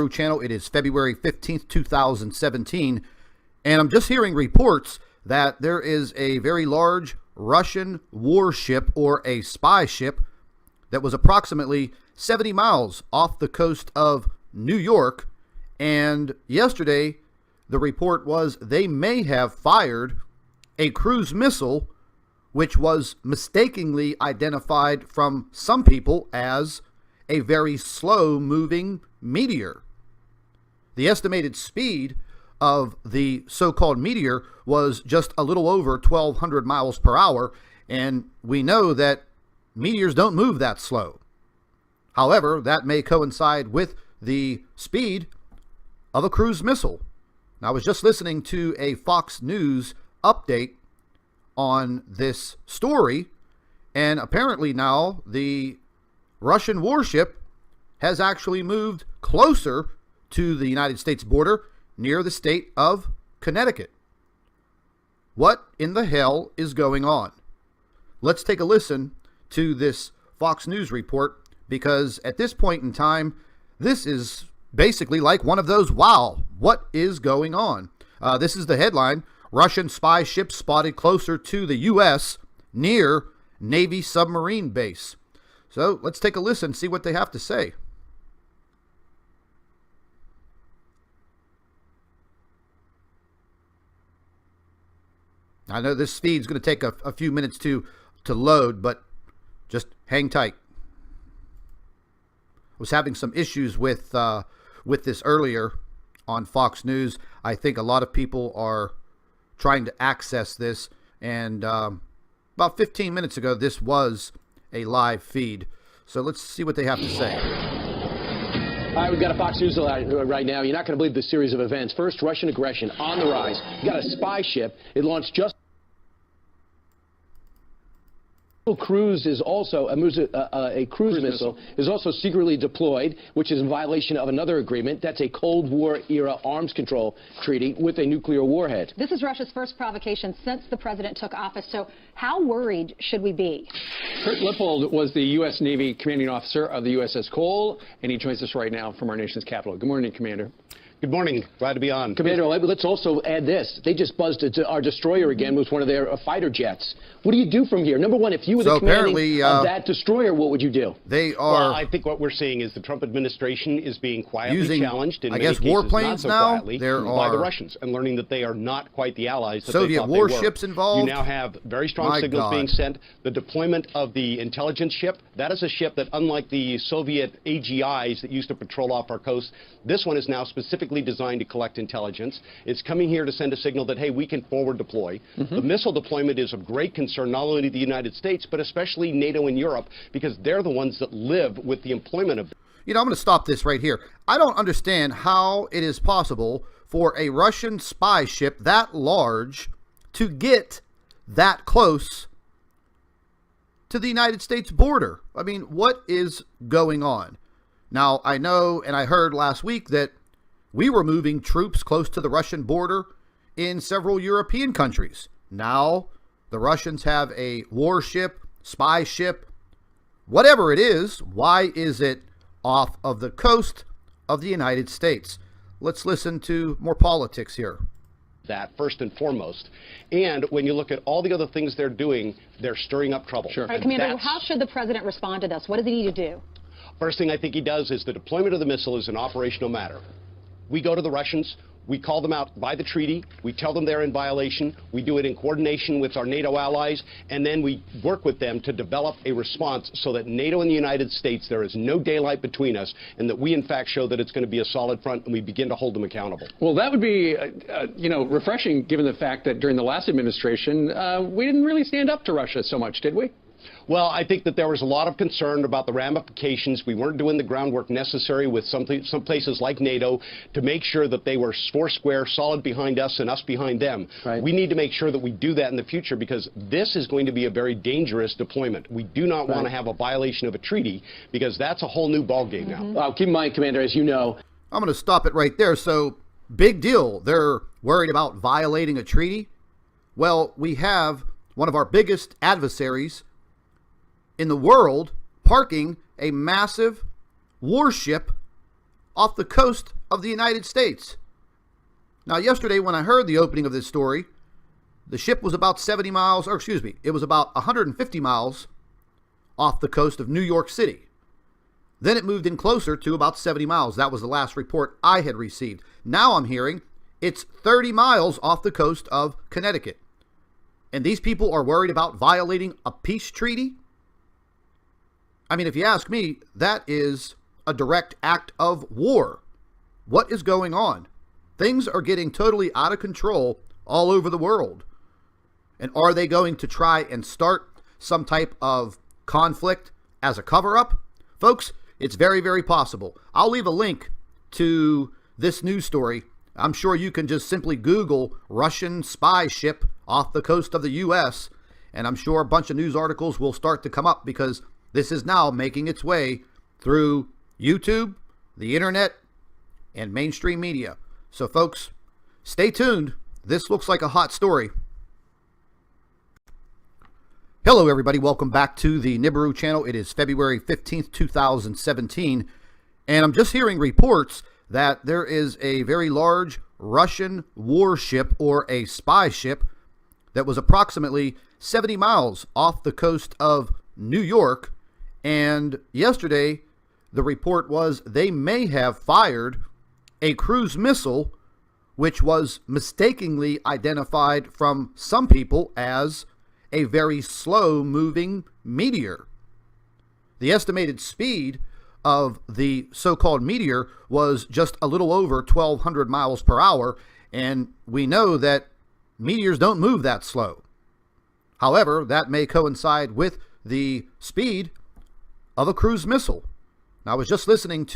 Channel. It is February 15th, 2017, and I'm just hearing reports that there is a very large Russian warship or a spy ship that was approximately 70 miles off the coast of New York, and yesterday the report was they may have fired a cruise missile which was mistakenly identified from some people as a very slow moving meteor. The estimated speed of the so-called meteor was just a little over 1,200 miles per hour, and we know that meteors don't move that slow. However, that may coincide with the speed of a cruise missile. Now, I was just listening to a Fox News update on this story, and apparently now the Russian warship has actually moved closer to the United States border near the state of Connecticut. What in the hell is going on? Let's take a listen to this Fox News report, because at this point in time, this is basically like one of those, wow, what is going on? This is the headline: Russian spy ship spotted closer to the U.S. near Navy submarine base. So let's take a listen, see what they have to say. I know this feed's going to take a few minutes to load, but just hang tight. I was having some issues with this earlier on Fox News. I think a lot of people are trying to access this, and about 15 minutes ago, this was a live feed. So let's see what they have to say. All right, we've got a Fox News alert right now. You're not going to believe the series of events. First, Russian aggression on the rise. You got a spy ship. It launched just. Cruise is also a cruise missile is also secretly deployed, which is in violation of another agreement. That's a Cold War era arms control treaty with a nuclear warhead. This is Russia's first provocation since the president took office. So how worried should we be? Kurt Lippold was the U.S. Navy commanding officer of the USS Cole, and he joins us right now from our nation's capital. Good morning, Commander. Good morning. Glad to be on. Commander, let's also add this. They just buzzed our destroyer again with one of their fighter jets. What do you do from here? Number one, if you were the commanding of that destroyer, what would you do? They are. Well, I think what we're seeing is the Trump administration is being quietly using, challenged in I many guess, cases, warplanes not so now. quietly, There by are the Russians, and learning that they are not quite the allies that Soviet they thought warships they were. involved. You now have very strong signals being sent. The deployment of the intelligence ship. That is a ship that, unlike the Soviet AGIs that used to patrol off our coast, this one is now specifically designed to collect intelligence. It's coming here to send a signal that, hey, we can forward deploy. The missile deployment is of great concern not only to the United States, but especially NATO and Europe, because they're the ones that live with the employment of. You know, I'm going to stop this right here. I don't understand how it is possible for a Russian spy ship that large to get that close to the United States border. I mean, what is going on? Now, I know, and I heard last week that we were moving troops close to the Russian border in several European countries. Now, the Russians have a warship, spy ship, whatever it is. Why is it off of the coast of the United States? Let's listen to more politics here. That first and foremost. And when you look at all the other things they're doing, they're stirring up trouble. Sure. All right, Commander, how should the president respond to this? What does he need to do? First thing I think he does is the deployment of the missile is an operational matter. We go to the Russians, we call them out by the treaty, we tell them they're in violation, we do it in coordination with our NATO allies, and then we work with them to develop a response so that NATO and the United States, there is no daylight between us, and that we in fact show that it's going to be a solid front, and we begin to hold them accountable. Well, that would be, refreshing given the fact that during the last administration, we didn't really stand up to Russia so much, did we? Well, I think that there was a lot of concern about the ramifications. We weren't doing the groundwork necessary with some places like NATO to make sure that they were foursquare, solid behind us and us behind them. Right. We need to make sure that we do that in the future, because this is going to be a very dangerous deployment. We do not want to have a violation of a treaty, because that's a whole new ballgame now. Keep in mind, Commander, as you know. I'm going to stop it right there. So, big deal. They're worried about violating a treaty. Well, we have one of our biggest adversaries in the world parking a massive warship off the coast of the United States. Now, yesterday when I heard the opening of this story, the ship was about 70 miles, or excuse me, it was about 150 miles off the coast of New York City. Then it moved in closer to about 70 miles. That was the last report I had received. Now I'm hearing it's 30 miles off the coast of Connecticut. And these people are worried about violating a peace treaty? I mean, if you ask me, that is a direct act of war. What is going on? Things are getting totally out of control all over the world. And are they going to try and start some type of conflict as a cover-up? Folks, it's very, very possible. I'll leave a link to this news story. I'm sure you can just simply Google Russian spy ship off the coast of the U.S., and I'm sure a bunch of news articles will start to come up because this is now making its way through YouTube, the internet, and mainstream media. So, folks, stay tuned. This looks like a hot story. Hello, everybody. Welcome back to the NIBIRU channel. It is February 15th, 2017, and I'm just hearing reports that there is a very large Russian warship or a spy ship that was approximately 70 miles off the coast of New York. And yesterday, the report was they may have fired a cruise missile, which was mistakenly identified from some people as a very slow-moving meteor. The estimated speed of the so-called meteor was just a little over 1,200 miles per hour, and we know that meteors don't move that slow. However, that may coincide with the speed of a cruise missile. Now, I was just listening to